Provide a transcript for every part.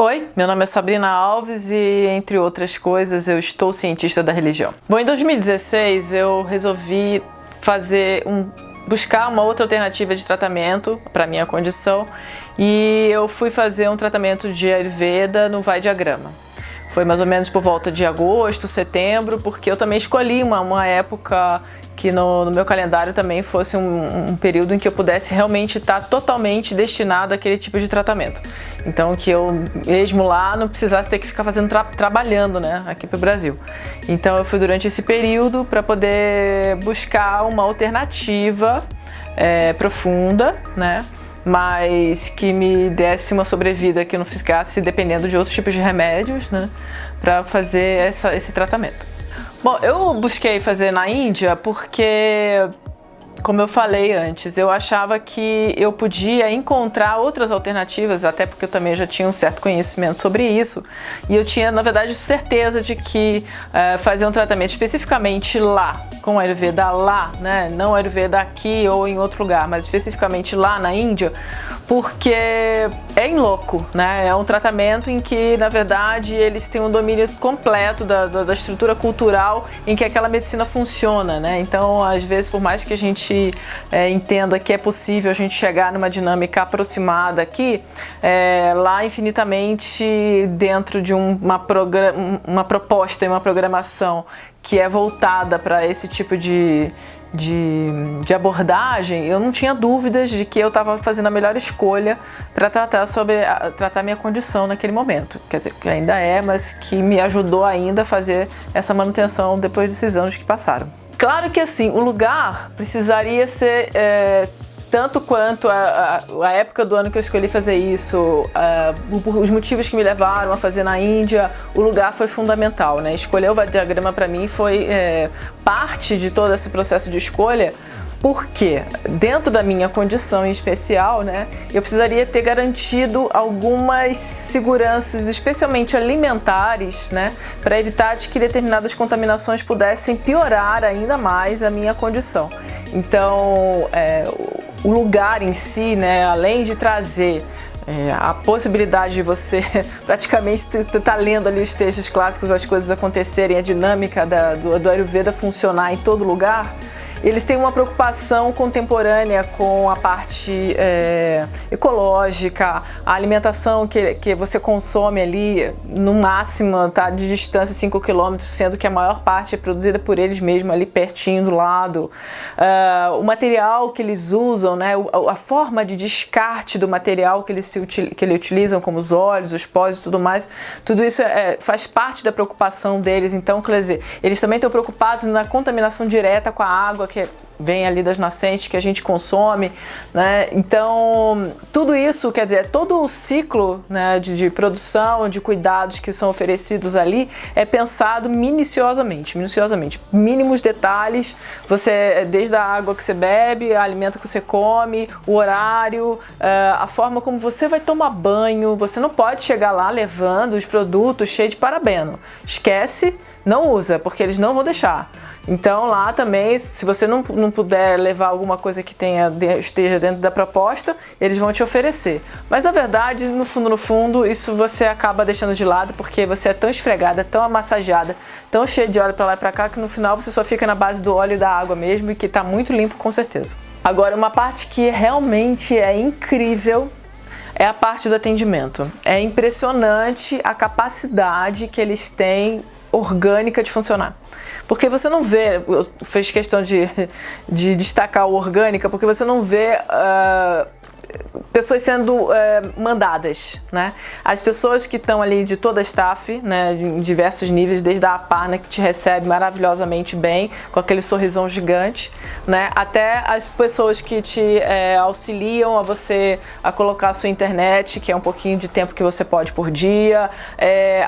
Oi, meu nome é Sabrina Alves e, entre outras coisas, eu estou cientista da religião. Bom, em 2016 eu resolvi buscar uma outra alternativa de tratamento para minha condição e eu fui fazer um tratamento de Ayurveda no Vaidyagramma. Foi mais ou menos por volta de agosto, setembro, porque eu também escolhi uma época que no meu calendário também fosse um período em que eu pudesse realmente estar totalmente destinado àquele tipo de tratamento. Então que eu mesmo lá não precisasse ter que ficar trabalhando, né, aqui para o Brasil. Então eu fui durante esse período para poder buscar uma alternativa profunda, né, mas que me desse uma sobrevida, que eu não ficasse dependendo de outros tipos de remédios, né, para fazer esse tratamento. Bom, eu busquei fazer na Índia porque, como eu falei antes, eu achava que eu podia encontrar outras alternativas, até porque eu também já tinha um certo conhecimento sobre isso, e eu tinha, na verdade, certeza de que fazer um tratamento especificamente lá, com Ayurveda lá, né, não Ayurveda aqui ou em outro lugar, mas especificamente lá na Índia, porque é in loco, né? É um tratamento em que, na verdade, eles têm um domínio completo da estrutura cultural em que aquela medicina funciona, né? Então, às vezes, por mais que a gente entenda que é possível a gente chegar numa dinâmica aproximada aqui, lá infinitamente dentro de uma proposta e uma programação que é voltada para esse tipo de abordagem, eu não tinha dúvidas de que eu estava fazendo a melhor escolha para tratar minha condição naquele momento. Quer dizer, que ainda mas que me ajudou ainda a fazer essa manutenção depois desses anos que passaram. Claro que assim, o lugar precisaria ser tanto quanto a época do ano que eu escolhi fazer isso, os motivos que me levaram a fazer na Índia, o lugar foi fundamental, né? Escolher o Vaidyagramma para mim foi parte de todo esse processo de escolha, porque dentro da minha condição em especial, né, eu precisaria ter garantido algumas seguranças, especialmente alimentares, né, para evitar de que determinadas contaminações pudessem piorar ainda mais a minha condição. Então, o lugar em si, né, além de trazer a possibilidade de você praticamente estar lendo ali os textos clássicos, as coisas acontecerem, a dinâmica do Ayurveda funcionar em todo lugar, eles têm uma preocupação contemporânea com a parte ecológica, a alimentação que você consome ali, no máximo, tá, de distância 5 km, sendo que a maior parte é produzida por eles mesmos, ali pertinho do lado. O material que eles usam, né, a forma de descarte do material que eles utilizam, como os óleos, os pós e tudo mais, tudo isso faz parte da preocupação deles. Então, quer dizer, eles também estão preocupados na contaminação direta com a água que vem ali das nascentes que a gente consome, né? Então, tudo isso, quer dizer, todo o ciclo, né, de produção, de cuidados que são oferecidos ali é pensado minuciosamente, mínimos detalhes, desde a água que você bebe, o alimento que você come, o horário, a forma como você vai tomar banho. Você não pode chegar lá levando os produtos cheios de parabeno. Esquece, não usa, porque eles não vão deixar. Então lá também, se você não puder levar alguma coisa que esteja dentro da proposta, eles vão te oferecer. Mas na verdade, no fundo, isso você acaba deixando de lado, porque você é tão esfregada, tão amassageada, tão cheia de óleo para lá e para cá, que no final você só fica na base do óleo e da água mesmo, e que está muito limpo com certeza. Agora, uma parte que realmente é incrível é a parte do atendimento. É impressionante a capacidade que eles têm orgânica de funcionar. Porque você não vê, eu fiz questão de destacar o orgânica, porque você não vê pessoas sendo mandadas, né? As pessoas que estão ali de toda a staff, né, em diversos níveis, desde a Aparna, que te recebe maravilhosamente bem, com aquele sorrisão gigante, né, até as pessoas que te auxiliam a colocar a sua internet, que é um pouquinho de tempo que você pode por dia,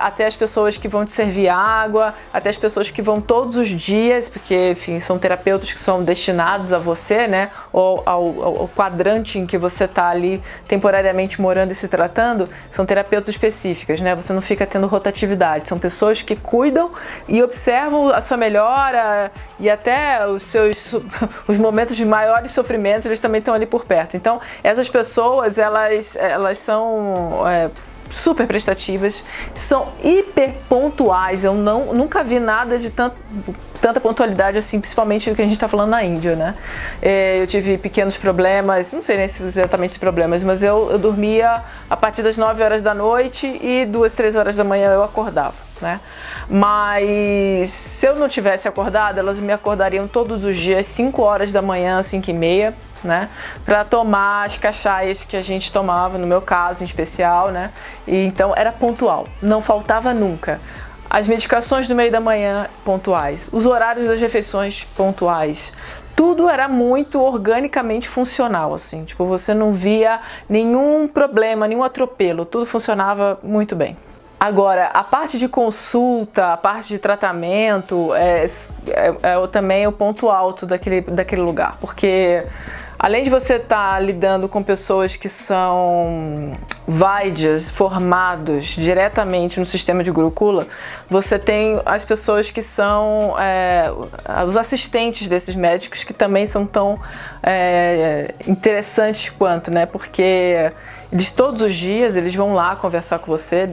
até as pessoas que vão te servir água, até as pessoas que vão todos os dias, porque, enfim, são terapeutas que são destinados a você, né, ou ao quadrante em que você está ali temporariamente morando e se tratando, são terapeutas específicas, né? Você não fica tendo rotatividade, são pessoas que cuidam e observam a sua melhora e até os momentos de maiores sofrimentos, eles também estão ali por perto. Então, essas pessoas, elas são super prestativas, são hiper pontuais. Eu nunca vi nada de tanta pontualidade assim, principalmente do que a gente está falando na Índia, né? Eu tive pequenos problemas, não sei nem se exatamente problemas, mas eu dormia a partir das 9 horas da noite e 2, 3 horas da manhã eu acordava, né? Mas se eu não tivesse acordado, elas me acordariam todos os dias, 5 horas da manhã, 5 e meia, né, para tomar as cachaças que a gente tomava, no meu caso em especial, né, e então era pontual, não faltava nunca. As medicações do meio da manhã pontuais, os horários das refeições pontuais, tudo era muito organicamente funcional, assim, tipo, você não via nenhum problema, nenhum atropelo, tudo funcionava muito bem. Agora, a parte de consulta, a parte de tratamento é também o ponto alto daquele lugar, porque além de você estar lidando com pessoas que são Vaidyas, formados diretamente no sistema de Gurukula, você tem as pessoas que são os assistentes desses médicos, que também são tão interessantes quanto, né? Porque eles todos os dias eles vão lá conversar com você,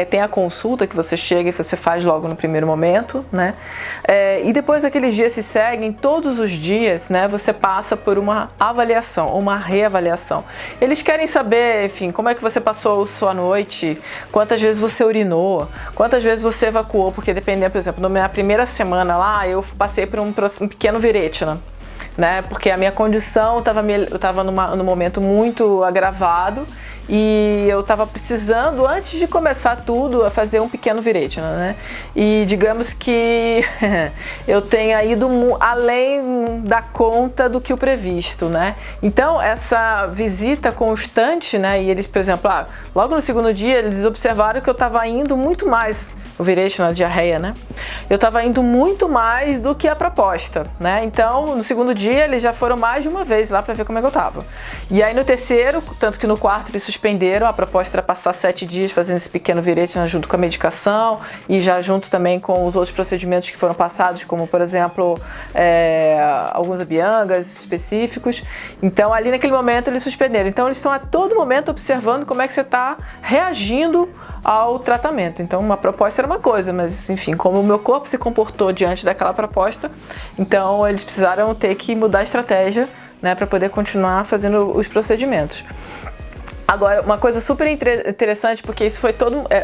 tem a consulta que você chega e você faz logo no primeiro momento, né? E depois aqueles dias se seguem, todos os dias, né? Você passa por uma avaliação, uma reavaliação. Eles querem saber, enfim, como é que você passou a sua noite, quantas vezes você urinou, quantas vezes você evacuou, porque dependendo, por exemplo, na minha primeira semana lá, eu passei por um pequeno viretina, né? Porque a minha condição estava num momento muito agravado e eu estava precisando, antes de começar tudo, a fazer um pequeno viretina, né? E digamos que eu tenha ido além da conta do que o previsto, né? Então, essa visita constante, né? E eles, por exemplo, logo no segundo dia, eles observaram que eu estava indo muito mais, o viretina, a diarreia, né? Eu estava indo muito mais do que a proposta, né? Então, no segundo dia, eles já foram mais de uma vez lá para ver como é que eu estava. E aí, no terceiro, tanto que no quarto eles suspenderam, a proposta era passar 7 dias fazendo esse pequeno viretina junto com a medicação e já junto também com os outros procedimentos que foram passados, como, por exemplo, alguns abhyangas específicos. Então, ali naquele momento, eles suspenderam. Então, eles estão a todo momento observando como é que você está reagindo ao tratamento. Então, uma proposta era uma coisa, mas, enfim, como o meu corpo se comportou diante daquela proposta, então eles precisaram ter que mudar a estratégia, né, para poder continuar fazendo os procedimentos. Agora, uma coisa super interessante, porque isso foi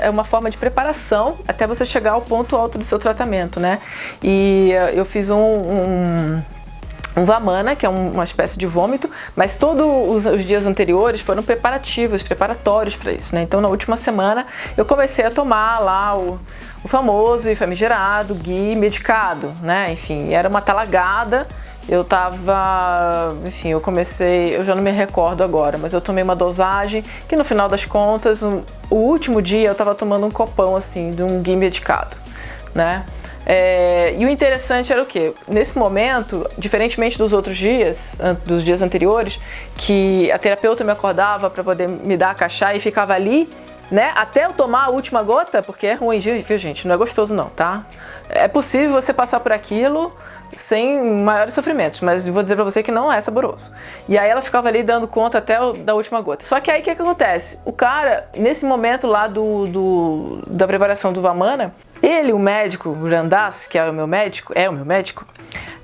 uma forma de preparação até você chegar ao ponto alto do seu tratamento, né? E eu fiz um vamana, que é uma espécie de vômito, mas todos os dias anteriores foram preparatórios para isso, né? Então, na última semana, eu comecei a tomar lá o famoso e famigerado ghee medicado, né? Enfim, era uma talagada. Eu já não me recordo agora, mas eu tomei uma dosagem que no final das contas, o último dia eu tava tomando um copão assim, de um ghee medicado, né? E o interessante era o quê? Nesse momento, diferentemente dos outros dias, dos dias anteriores, que a terapeuta me acordava para poder me dar a cachaça e ficava ali, né, até eu tomar a última gota, porque é ruim, viu, gente? Não é gostoso não, tá? É possível você passar por aquilo sem maiores sofrimentos, mas vou dizer pra você que não é saboroso. E aí ela ficava ali dando conta até da última gota. Só que aí o que acontece? O cara, nesse momento lá da preparação do vamana, o médico, o Randas, que é o meu médico,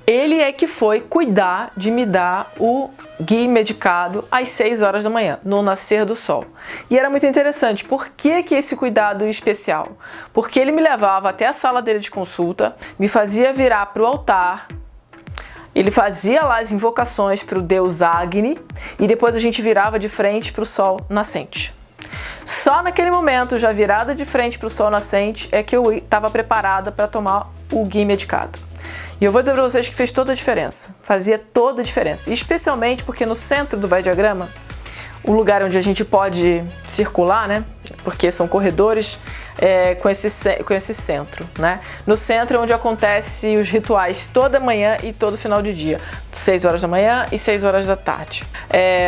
ele é que foi cuidar de me dar o ghee medicado às 6 horas da manhã, no nascer do sol. E era muito interessante. Por que esse cuidado especial? Porque ele me levava até a sala dele de consulta, me fazia virar para o altar, ele fazia lá as invocações para o deus Agni e depois a gente virava de frente para o sol nascente. Só naquele momento, já virada de frente para o sol nascente, é que eu estava preparada para tomar o ghee medicado. E eu vou dizer para vocês que fez toda a diferença, fazia toda a diferença, especialmente porque no centro do Vai-diagrama, o lugar onde a gente pode circular, né, porque são corredores com esse centro, né? No centro é onde acontecem os rituais toda manhã e todo final de dia, 6 horas da manhã e 6 horas da tarde.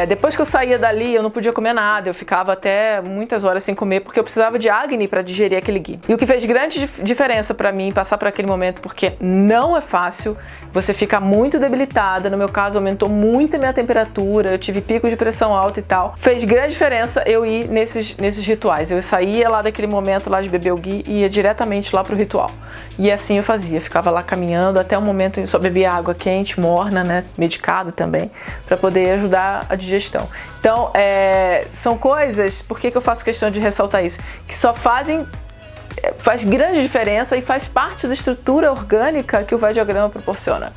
Depois que eu saía dali, eu não podia comer nada, eu ficava até muitas horas sem comer, porque eu precisava de Agni para digerir aquele ghee. E o que fez grande diferença para mim passar por aquele momento, porque não é fácil, você fica muito debilitada, no meu caso aumentou muito a minha temperatura, eu tive picos de pressão alta e tal, fez grande diferença eu ir nesses rituais. rituais. Eu saía lá daquele momento lá de beber o ghee e ia diretamente lá pro ritual. E assim eu fazia, ficava lá caminhando até o momento em que só bebia água quente, morna, né, medicada também, para poder ajudar a digestão. Então, são coisas, por que eu faço questão de ressaltar isso? Que só faz grande diferença e faz parte da estrutura orgânica que o Vajragrama proporciona.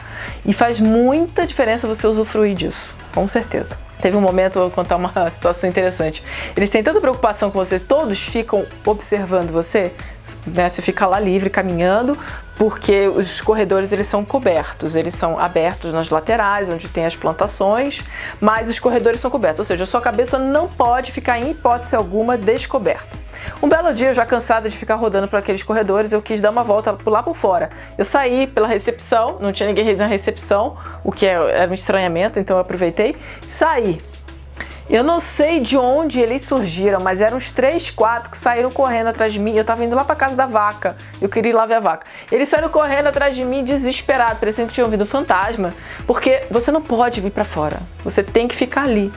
E faz muita diferença você usufruir disso, com certeza. Teve um momento, eu vou contar uma situação interessante. Eles têm tanta preocupação com você, todos ficam observando você, né? Você fica lá livre, caminhando, porque os corredores eles são cobertos, eles são abertos nas laterais, onde tem as plantações, mas os corredores são cobertos, ou seja, a sua cabeça não pode ficar em hipótese alguma descoberta. Um belo dia, eu já cansada de ficar rodando por aqueles corredores, eu quis dar uma volta lá por fora. Eu saí pela recepção, não tinha ninguém na recepção, o que era um estranhamento, então eu aproveitei, saí. Eu não sei de onde eles surgiram, mas eram uns 3, 4 que saíram correndo atrás de mim. Eu tava indo lá pra casa da vaca, eu queria ir lá ver a vaca. Eles saíram correndo atrás de mim desesperados, parecendo que tinham ouvido um fantasma, porque você não pode vir pra fora, você tem que ficar ali.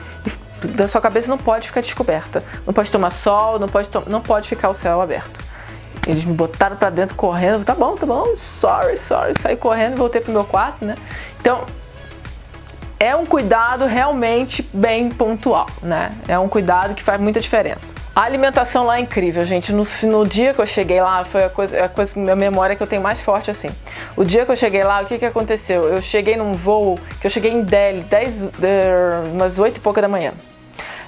Da sua cabeça não pode ficar descoberta, não pode tomar sol, não pode ficar o céu aberto. Eles me botaram pra dentro correndo, tá bom, sorry, saí correndo e voltei pro meu quarto, né? Então, é um cuidado realmente bem pontual, né? É um cuidado que faz muita diferença. A alimentação lá é incrível, gente. No dia que eu cheguei lá, foi a coisa minha memória que eu tenho mais forte, assim. O dia que eu cheguei lá, o que aconteceu? Eu cheguei num voo, que eu cheguei em Delhi, umas 8 e pouca da manhã.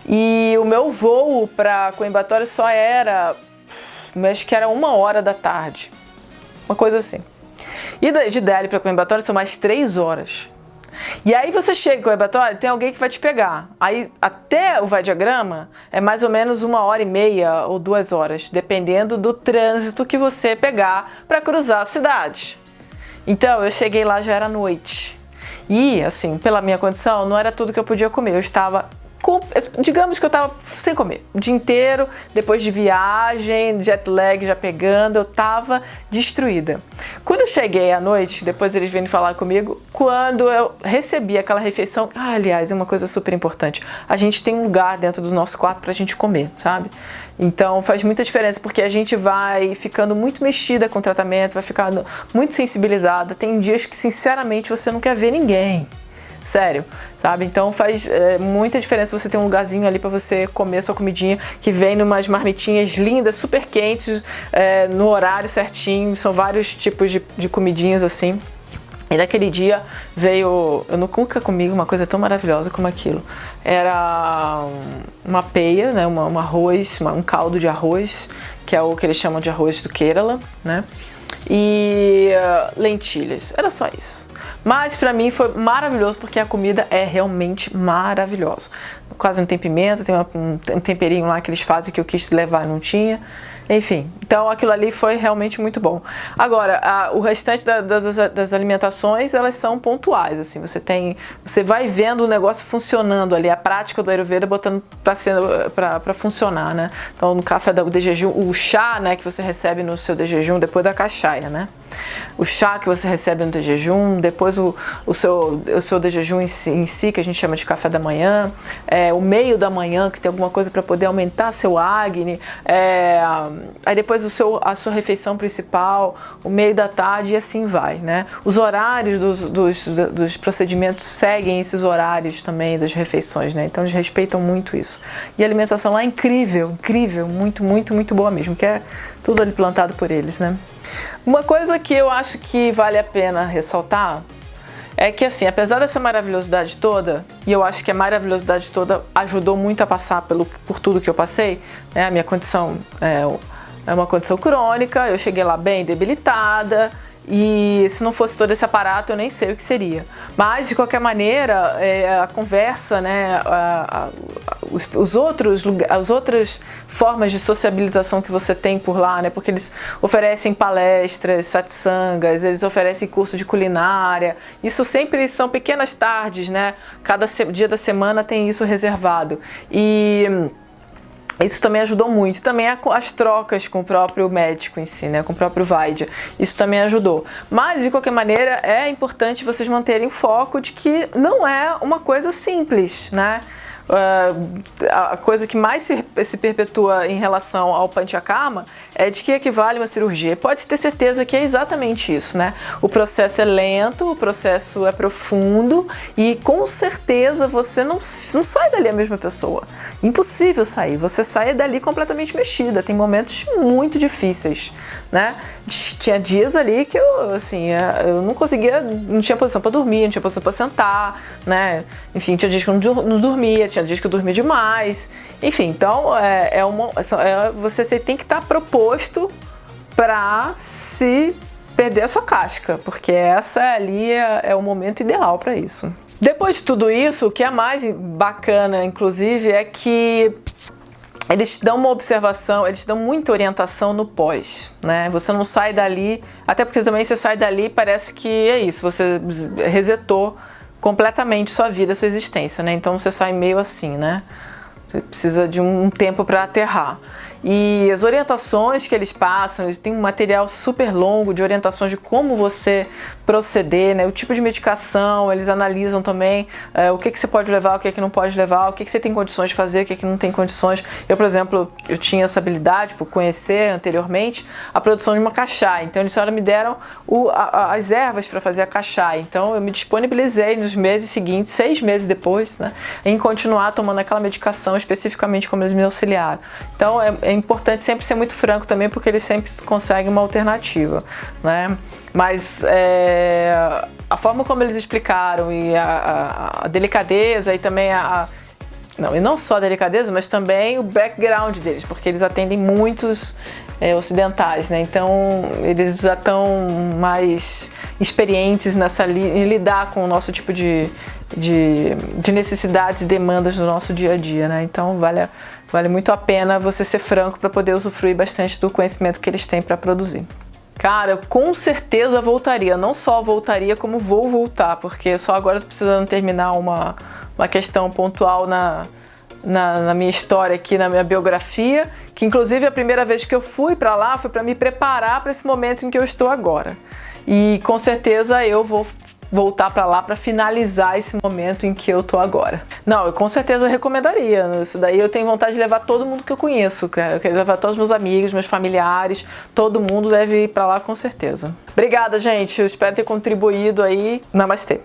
E o meu voo para Coimbatore só era, acho que era 1h da tarde. Uma coisa assim. E de Delhi para Coimbatore são mais 3 horas. E aí você chega em Coimbatore, tem alguém que vai te pegar. Aí até o Vajragrama é mais ou menos 1h30 ou 2 horas, dependendo do trânsito que você pegar para cruzar a cidade. Então eu cheguei lá, já era noite. E assim, pela minha condição, não era tudo que eu podia comer. Eu estava, digamos que eu estava sem comer o dia inteiro, depois de viagem, jet lag já pegando, eu estava destruída. Quando eu cheguei à noite, depois eles vêm falar comigo, quando eu recebi aquela refeição, aliás, é uma coisa super importante, a gente tem um lugar dentro do nosso quarto pra gente comer, sabe? Então faz muita diferença, porque a gente vai ficando muito mexida com o tratamento, vai ficando muito sensibilizada, tem dias que sinceramente você não quer ver ninguém. Sério, sabe? Então faz muita diferença você ter um lugarzinho ali para você comer sua comidinha, que vem numas marmitinhas lindas, super quentes, no horário certinho. São vários tipos de comidinhas assim. E naquele dia veio, eu nunca comi uma coisa tão maravilhosa como aquilo. Era uma peia, né? Um arroz, um caldo de arroz, que é o que eles chamam de arroz do Kerala, né? E lentilhas, era só isso. Mas pra mim foi maravilhoso, porque a comida é realmente maravilhosa. Quase não tem pimenta, tem um temperinho lá que eles fazem que eu quis levar e não tinha. Enfim, então aquilo ali foi realmente muito bom. Agora, o restante das alimentações, elas são pontuais, assim, você vai vendo o negócio funcionando ali, a prática do Ayurveda botando para funcionar, né? Então, no café de jejum, o chá, né, que você recebe no seu de jejum, depois da cachaça, né? O chá que você recebe no de jejum, depois o seu de jejum em si, que a gente chama de café da manhã, o meio da manhã, que tem alguma coisa para poder aumentar seu Agni, aí depois a sua refeição principal, o meio da tarde, e assim vai, né? Os horários dos procedimentos seguem esses horários também das refeições, né? Então eles respeitam muito isso. E a alimentação lá é incrível, muito, muito, muito boa mesmo, que é tudo ali plantado por eles, né? Uma coisa que eu acho que vale a pena ressaltar é que, assim, apesar dessa maravilhosidade toda, e eu acho que a maravilhosidade toda ajudou muito a passar por tudo que eu passei, né? A minha condição é uma condição crônica, eu cheguei lá bem debilitada, e se não fosse todo esse aparato eu nem sei o que seria. Mas, de qualquer maneira, a conversa, né, as outras formas de sociabilização que você tem por lá, né, porque eles oferecem palestras, satsangas, eles oferecem curso de culinária, isso sempre são pequenas tardes, né, cada dia da semana tem isso reservado. E isso também ajudou muito. Também as trocas com o próprio médico em si, né? Com o próprio Vaidya. Isso também ajudou. Mas, de qualquer maneira, é importante vocês manterem o foco de que não é uma coisa simples, né? a coisa que mais se perpetua em relação ao Panchakarma é de que equivale uma cirurgia. E pode ter certeza que é exatamente isso, né? O processo é lento, o processo é profundo e com certeza você não sai dali a mesma pessoa. Impossível sair, você sai dali completamente mexida. Tem momentos muito difíceis, né? Tinha dias ali que eu não conseguia, não tinha posição para dormir, não tinha posição para sentar, né? Enfim, tinha dias que eu não dormia, tinha dias que eu dormia demais. Enfim, então você tem que estar proposto para se perder a sua casca, porque essa ali é o momento ideal para isso. Depois de tudo isso, o que é mais bacana, inclusive, é que eles te dão uma observação, eles te dão muita orientação no pós, né? Você não sai dali, até porque também você sai dali e parece que é isso, você resetou completamente sua vida, sua existência, né? Então você sai meio assim, né? Você precisa de um tempo para aterrar. E as orientações que eles passam, eles têm um material super longo de orientações de como você proceder, né? O tipo de medicação, eles analisam também o que você pode levar, o que não pode levar, o que você tem condições de fazer, o que não tem condições. Eu, por exemplo, eu tinha essa habilidade por conhecer anteriormente a produção de uma cachaça, então eles só me deram as ervas para fazer a cachaça, então eu me disponibilizei nos meses seguintes, 6 meses depois, né, em continuar tomando aquela medicação especificamente como eles me auxiliaram. Então é importante sempre ser muito franco também, porque eles sempre conseguem uma alternativa, né? Mas a forma como eles explicaram e a delicadeza e também e não só a delicadeza, mas também o background deles, porque eles atendem muitos ocidentais, né? Então eles já estão mais experientes em lidar com o nosso tipo de necessidades e demandas do nosso dia a dia, né? Então vale muito a pena você ser franco para poder usufruir bastante do conhecimento que eles têm para produzir. Cara, eu com certeza voltaria, não só voltaria como vou voltar, porque só agora eu tô precisando terminar uma questão pontual na minha história aqui, na minha biografia, que inclusive a primeira vez que eu fui para lá foi para me preparar para esse momento em que eu estou agora. E com certeza eu vou voltar para lá para finalizar esse momento em que eu tô agora. Não, eu com certeza recomendaria. Isso daí eu tenho vontade de levar todo mundo que eu conheço, cara. Eu quero levar todos os meus amigos, meus familiares, todo mundo deve ir para lá com certeza. Obrigada, gente. Eu espero ter contribuído aí. Namastê.